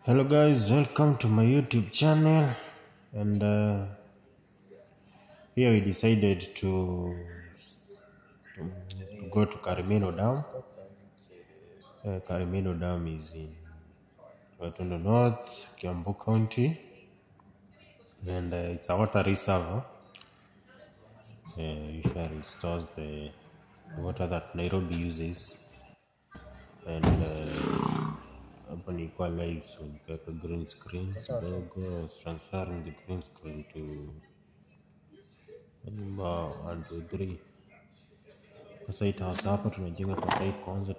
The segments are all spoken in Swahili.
Hello guys, welcome to my YouTube channel. And here we decided to go to Karimeno Dam. Karimeno Dam is in Wetondo North, Kiambu County, and it's a water reserve. Usually it stores the water that Nairobi uses. And open equal live, so you get a green screen. So there goes transferring the green screen to number 1, 2, 3. Kwa site house hapa tunajenga kwa site kwanza.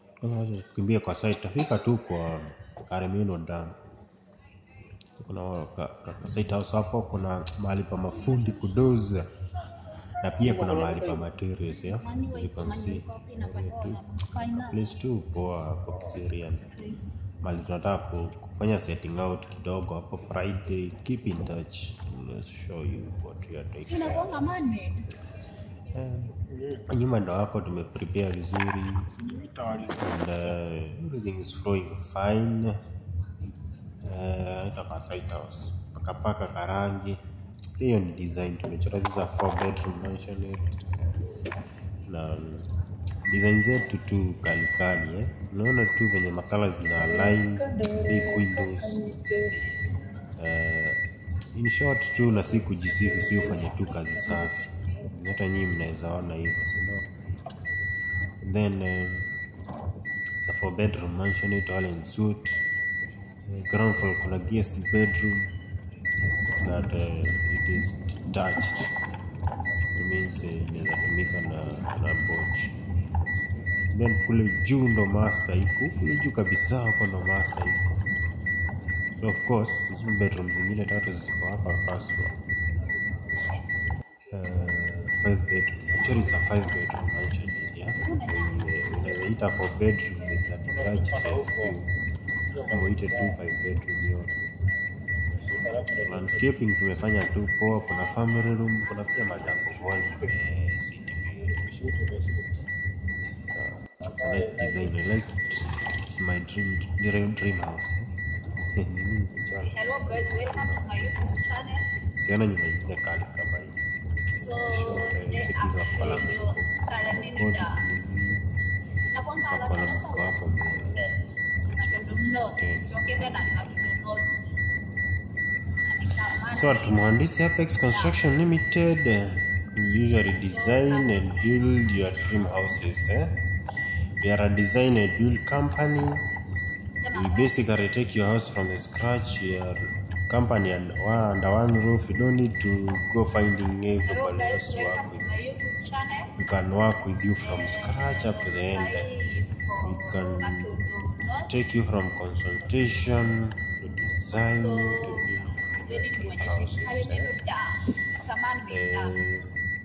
Tukimbia kwa site tafika tu kwa Karimeno Dam. Kuna site house hapo, kuna mahali pa mafundi kudoza, na pia kuna mahali pa materials ya. You can see place tu kwa Kiserian. Mahali tunataka kufanya setting out kidogo hapo Friday. Keep in touch. Let's show you what we are doing. Nyuma ndo wako tumeprepare vizuri, and everything is flowing fine. Ita site house paka karangi. Hiyo ni design tumechora. This is a 4-bedroom mansion. Na design zetu tu kali. Unaona tu venye makala zina align, big windows. In short tu, na si kujisifu, si ufanye tu kazi safi. Hata nyinyi mnaweza ona hivyo, then it's a 4-bedroom mansion, it all in suite. Ground floor kuna guest bedroom that it is detached. It means inaweza tumika na porch. Then kule juu ndo master iko, kule juu kabisa hapo ndo master iko. So of course hizo bedrooms zingine tatu ziko hapa first floor. 5-bedroom. Actually it's a 5-bedroom mansion here. Unaita 4-bedroom with a detached rescue. Unaita 5-bedroom yote. Landscaping tumefanya tu poa. Kuna family room, kuna pia madam wall, city view. It's a nice design. I like it. It's my dream house. Hello guys, welcome to my YouTube channel. Siana nyuma ingine kali kama hii. So today I'm showing you Karimeno Dam. Nakwanga hapa hapo Wetondo North. It's located at Wetondo North. So at Mhandisi Apex Construction Limited, we usually design and build your dream houses. We are a design and build company. We basically take your house from the scratch. We are company under one roof. You don't need to go finding everybody else to work with. We can work with you from scratch up to the end. We can take you from consultation to design to build houses.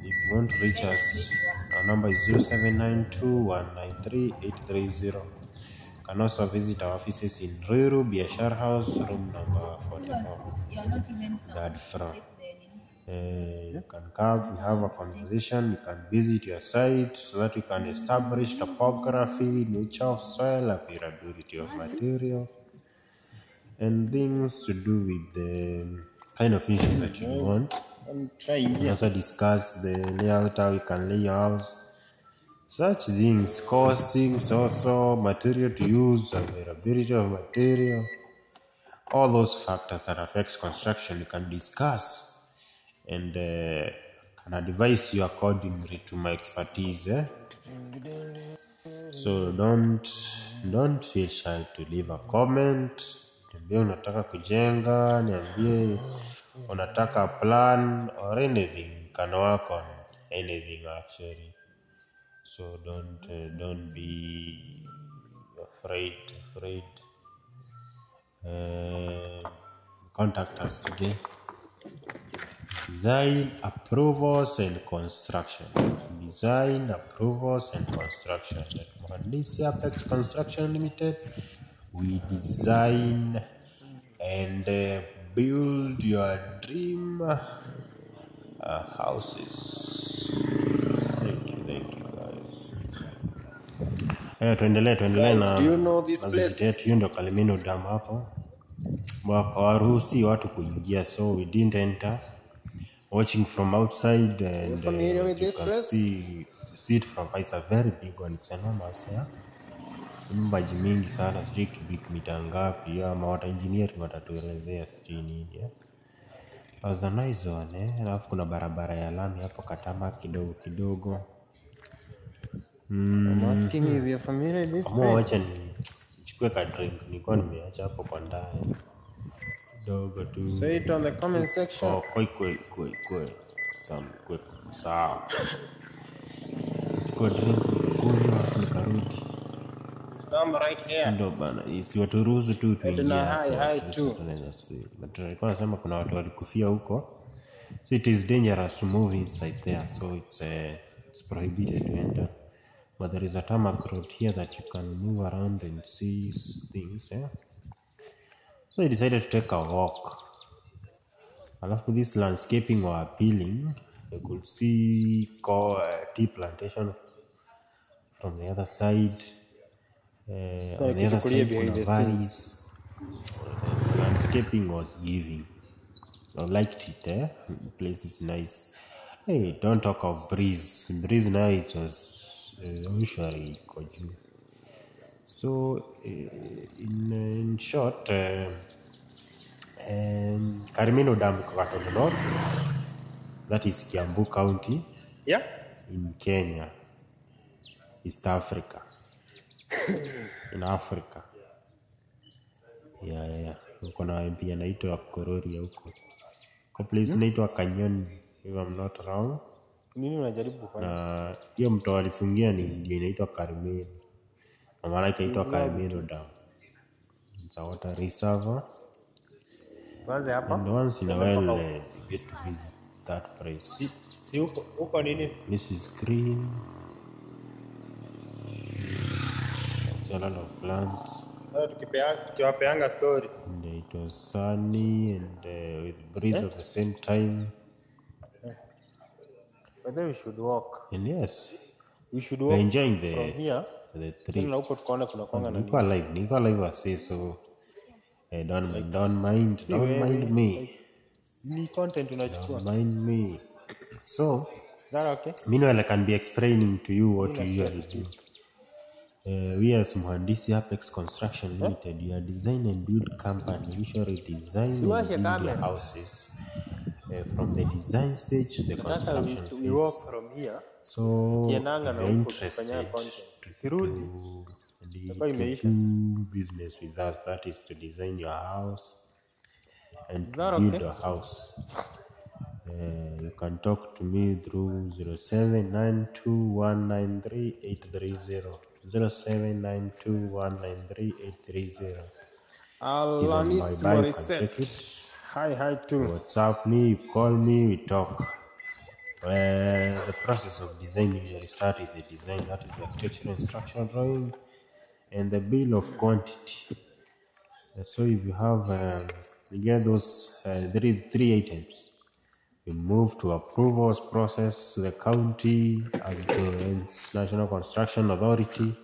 If you want to reach us, our number is 0792193830. You can also visit our offices in Ruiru, Biashara House, room number 44, third floor. You can come, we have a conversation. You can visit your site so that you can establish topography, nature of soil, availability of material, and things to do with the kind of issues that you want. We also discuss the layout, how you can lay your house, such things, costings, also material to use, availability of material, all those factors that affects construction you can discuss, and can advise you accordingly to my expertise. So don't feel shy to leave a comment. Niambie unataka kujenga, niambie unataka plan or anything. Can work on anything actually. So don't be afraid. Contact us today. Design approvals and construction. Design approvals and construction. At Mhandisi Apex Construction Limited, we design and build your dream houses. Thank you guys. Tuendelee na Do you know this place? Hiyo ndio Karimeno Dam hapo. wakawaruhusi watu kuingia, so we didn't enter. Watching from outside, and as you can see it from it's a very big one, it's enormous. Nyumba mingi sana, sijui cubic mita ngapi, ama wata engineering watatuelezea sijui nini. Was a nice one. Alafu kuna barabara ya lami hapo katama kidogo kidogo. I'm asking you if you're familiar with this place. Wacha nichukue ka drink, nilikuwa nimeacha hapo kwa ndani kidogo tu. Say it on the comment section. Sawa. Chukua drink kunywa nikarudi. Come right here. Ndio bana, isiwaturuhusu tu tuingie. Hi too. But nilikuwa nasema kuna watu walikufia huko. So it is dangerous to move inside there, so it's prohibited to enter. But there is a tarmac road here that you can move around and see things. So I decided to take a walk. Alafu this landscaping were appealing. You could see tea plantation from the other side. On the other side, the valleys. The landscaping was giving. I liked it. The place is nice. Hey, don't talk of breeze. Breeze now it was usually koju. So in short, Karimeno Dam Katondo North, that is Kiambu County, in Kenya, East Africa, in Africa. Kuna MP anaitwa Korori huko. Kwa place inaitwa Canyon, if I'm not wrong. Nini unajaribu kufanya? Na hiyo mto alifungia ni ndio inaitwa Karimeno. Na maana inaitwa Karimeno Dam. It's a water reservoir. Kwanza hapa. And once in a while you get to visit that place. Si huko nini? This is green. It's a lot of plants. Tukiwapeanga story. And it was sunny and with breeze at the same time. But then we should walk. And yes, We should we're walk enjoying from here. the trip. Na huko tukaona kuna kwanga na Niko live I say so. Don't mind me. ni content unachukua. Don't mind me. So, Is that okay? meanwhile I can be explaining to you what we usually do. We as Muhandisi Apex Construction Limited, we are design and build company. We usually design and build their houses from the design stage to the construction We phase. walk from here. So, Kienanga if na you're huko interested kufanya content. to do business with us, that is to design your house and to build a house. You can talk to me through 0792193830. 0792193830. Alanis Morissette. Hi too. WhatsApp me, call me, we talk. The process of design usually starts with the design, that is the architectural and structural drawing, and the bill of quantity. So if you have, you get those three items. You move to approvals process to the county and the National Construction Authority.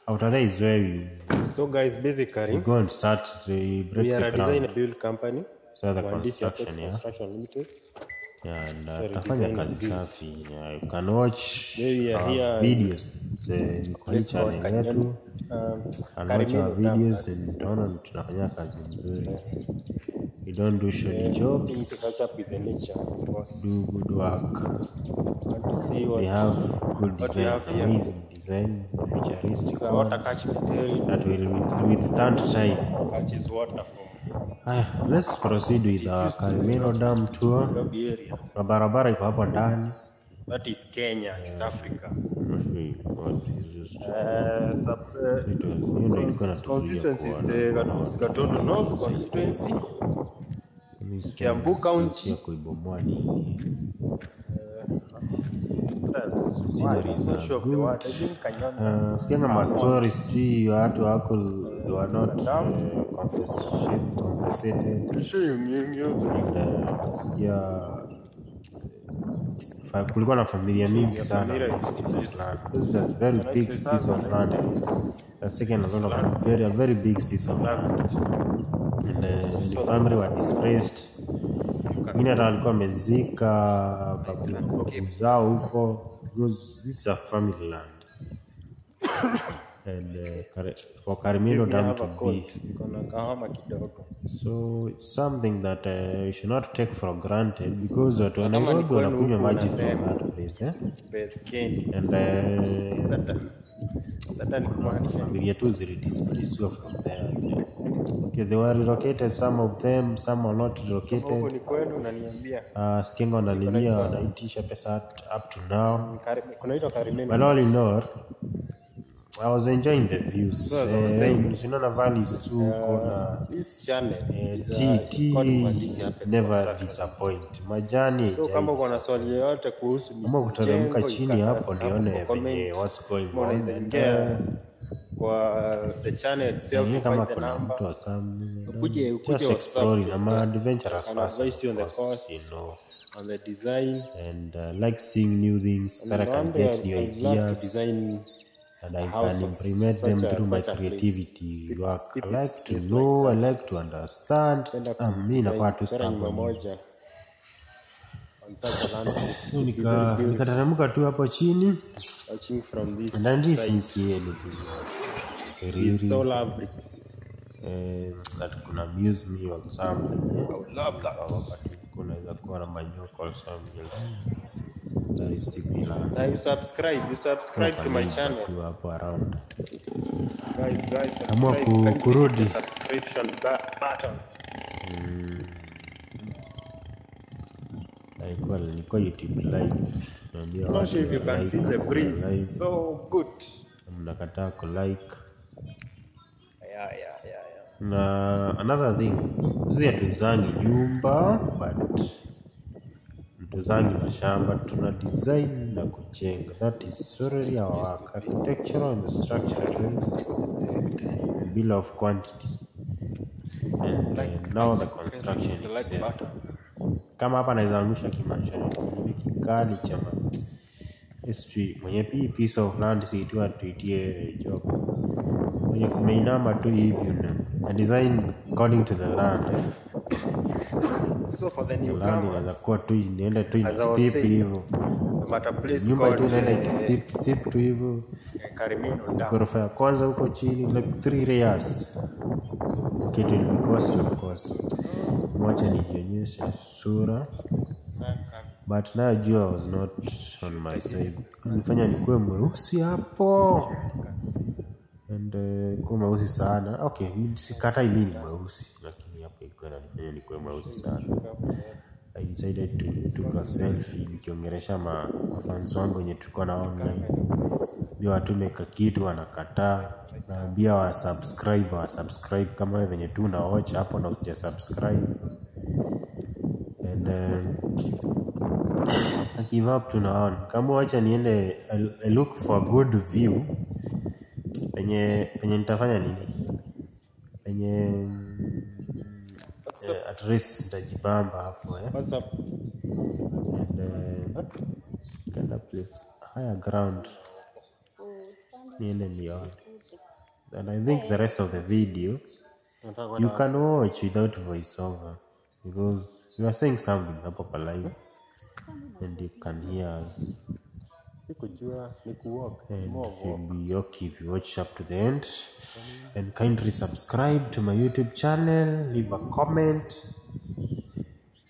After that is where you So guys, basically, go and start the break we are the a design ground. and build company. So the Muhandisi Apex construction, Construction Limited. and Sorry, tafanya design kazi and build. safi. You can watch We are here videos kwa Let's go channel Kanyon. yetu, and watch our Karimeno Dam. videos and utaona tunafanya kazi nzuri. We don't do shoddy Need to jobs, catch up with the nature, of course. do good work. Want to see We have good what we design, have here. amazing design, futuristic So water catchment area that will withstand time. catches water from Let's proceed with our Karimeno Dam tour. Nairobi area. Na barabara iko hapo ndani. That is Kenya, East Africa. What is this? Constituency is the Gatondo North constituency. Kiambu County. Sikiana ma stories tu watu wako they were not compensated. Sikia kulikuwa na familia mingi sana. familia This is- piece of is- land. This is a very nice big place, piece of land. That's taken a lot of a very big piece of land. And the family were displaced. Wengine hata walikuwa wamezika babu zao huko because this is a family land. And for Karimino Dam to be, Kuna kahama kidogo. so it's something that you should not take for granted because watu wa Kama ni Nairobi kwenu wanakunywa huku maji from unasema. that place, eh? Beth Kendi. And Sasa ni kumaanisha familia tu zilidisplacewa from there. Okay, they were relocated, some of them, some are not huko relocated. ni kwenu unaniambia. Sikenga wanalilia wanaitisha pesa up to now. Kunaitwa Karimeno. But all in all, I was enjoying the views. So as I was saying, Sinaona valleys too, kuna This channel is tea called Mwandishi Apex never Construction. disappoint. Majani So kama uko na swali yoyote kuhusu kama kuteremka mjengo, chini hapo hapo nione kwa comment, venye what's going ama on. unaweza ingia kwa the channel itself, Ni you kama find the kuna number. mtu wa some Ukuje just WhatsApp, exploring. I'm an adventurous can person, advise you on the of course, cost, you know, on the design. and like seeing new things that I can One day get new I'd love to ideas. design And I house can of implement them such a- through my such a place. creativity work. I Steep like is to things know, like I like to understand. Mi nakuwa tu Tera nyumba stubborn. moja. On such a landscape. So nikateremka tu hapo chini Watching from this and then this side sincerely is so lovely. that could amuse me or something. I would love that. Kunaweza kuwa na manyoko or something. That is typical. Now you subscribe to my channel. Tu hapo around. Guys, Amua subscribe. Kindly kurudi. hit the subscription button. Nilikuwa YouTube live. Naambia I'm not sure if you can like, feel the breeze. like. So good. Mnakataa ku like. Yeah. Na another thing, sisi hatuzangi nyumba but tuzangi mashamba, tuna design na kujenga. That is already our work. Architectural and structural drawings, bill of quantity, and now the construction itself. Kama hapa naweza angusha kimaisha kikali cha history mwenye piece of land siitwa tuitie job mwenye kumeinama tu hivi na design according to the land. So for the Land newcomers, inaweza kuwa tu inaenda tu as I was steep saying, hivyo, I'm at a place nyumba tu called inaenda steep tu hivyo. Karimeno Dam. Ghorofa ya kwanza huko chini like 3 layers. Okay, it will be cost of course. Mwacha nijionyeshe sura. But now Jua was not on my side. Nilifanya nikuwe mweusi hapo. And kuwa mweusi sana. Okay, sikatai mimi ni mweusi, lakini hapo ilikuwa inanifanya nikuwe mweusi sana. I decided to take a selfie nikiongelesha mafans wangu wenye tulikuwa na online. Ndio watume kitu wanakataa. Naambia wa subscribe kama wewe venye tu na watch hapo na usija subscribe. And I give up tunaona. Kama wacha niende I look for a good view. Penye nitafanya nini? Penye at least nitajibamba hapo What's up? and kind of place higher ground niende nione. And I think the rest of the video you can watch without voiceover because we are saying something hapo kwa live and you can hear us. Sikujua ni kuwalk. And it will be okay if you watch up to the end. And kindly subscribe to my YouTube channel, leave a comment,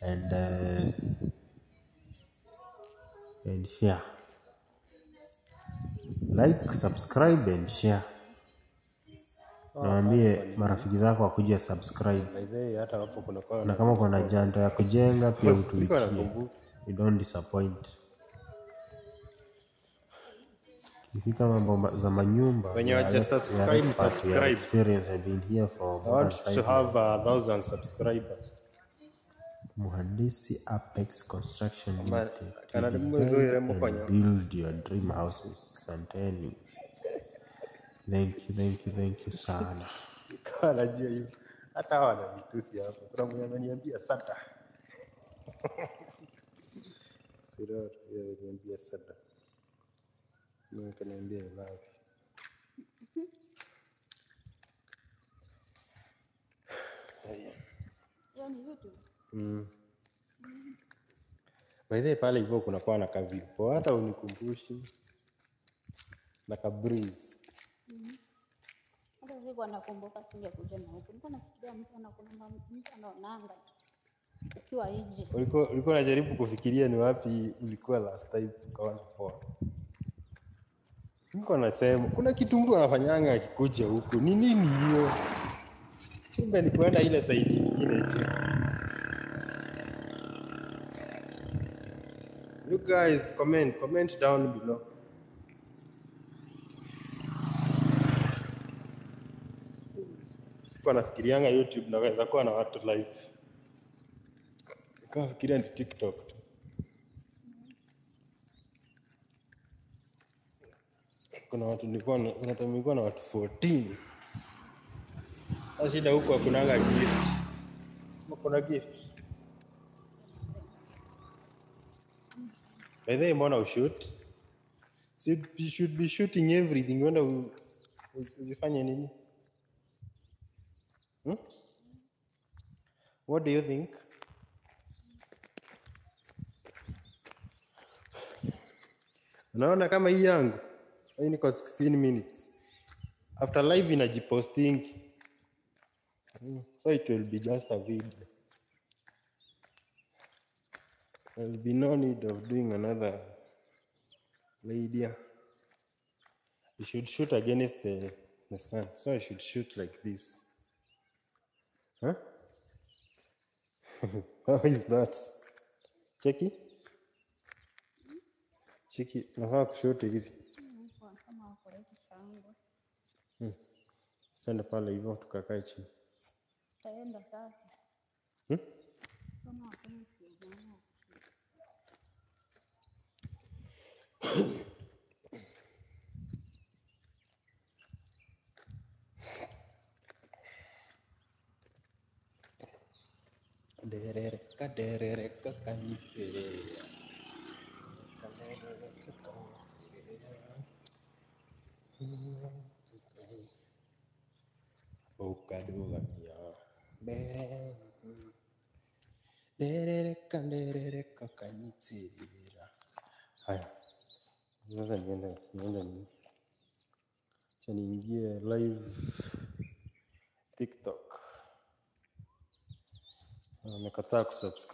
and share. Like, subscribe and share. Naambie marafiki zako wakuja subscribe. Hata hapo kuna kwa Na kama kuna janta ya kujenga pia utuitie. You don't disappoint. Ikifika mambo za manyumba, when you are just subscribe. Experience. I've been here for I want to have 1,000 subscribers. Mhandisi Apex Construction Limited. Kana To mwezi design mmoja kufanya. and build your dream houses. Asanteni. Thank you sana. Kana jua hiyo. Hata wana mtusi hapo. Kuna mwenye ameniambia sata. Siroro yeye aliniambia sada. Mimi kaniambia I love you. Hiyo ni YouTube. By the way, pale hivyo kuna kwa na kavipo hata unikumbushi na ka breeze. Hata sikuwa nakumbuka singekuja na huko. Nilikuwa nafikiria mtu anaonanga ukiwa nje. Ulikuwa unajaribu kufikiria ni wapi ulikuwa last time ukaona poa. Niko nasema kuna kitu mtu anafanyanga akikuja huku. Ni nini hiyo? Kumbe ni kwenda ile side nyingine hiyo. You guys comment down below. Sikuwa nafikirianga YouTube naweza kuwa na watu live. Nikafikiria ni TikTok tu. Kuna watu nilikuwa na watu 14. Sasa shida huko hakunanga gift. Kuna gift. By the way, mbona ushoot? You should be shooting everything. Wenda usifanye nini? What do you think? Unaona kama hii yangu? Sasa niko 16 minutes. After live inajiposting. So it will be just a video. There will be no need of doing another video. You should shoot against the sun. So I should shoot like this. Huh? How is that? Checky? Checky, nafaa kushoot hivi. Kama wako refu shangwe. Senda pale hivyo tukakae chini. Taenda sasa. Kama hakuna kitu. Kaderere kakanyike. Okaduania. Derere kakanyike. Haya. Sasa niende nini? Cha niingie live TikTok. Nimekataa kusubscribe.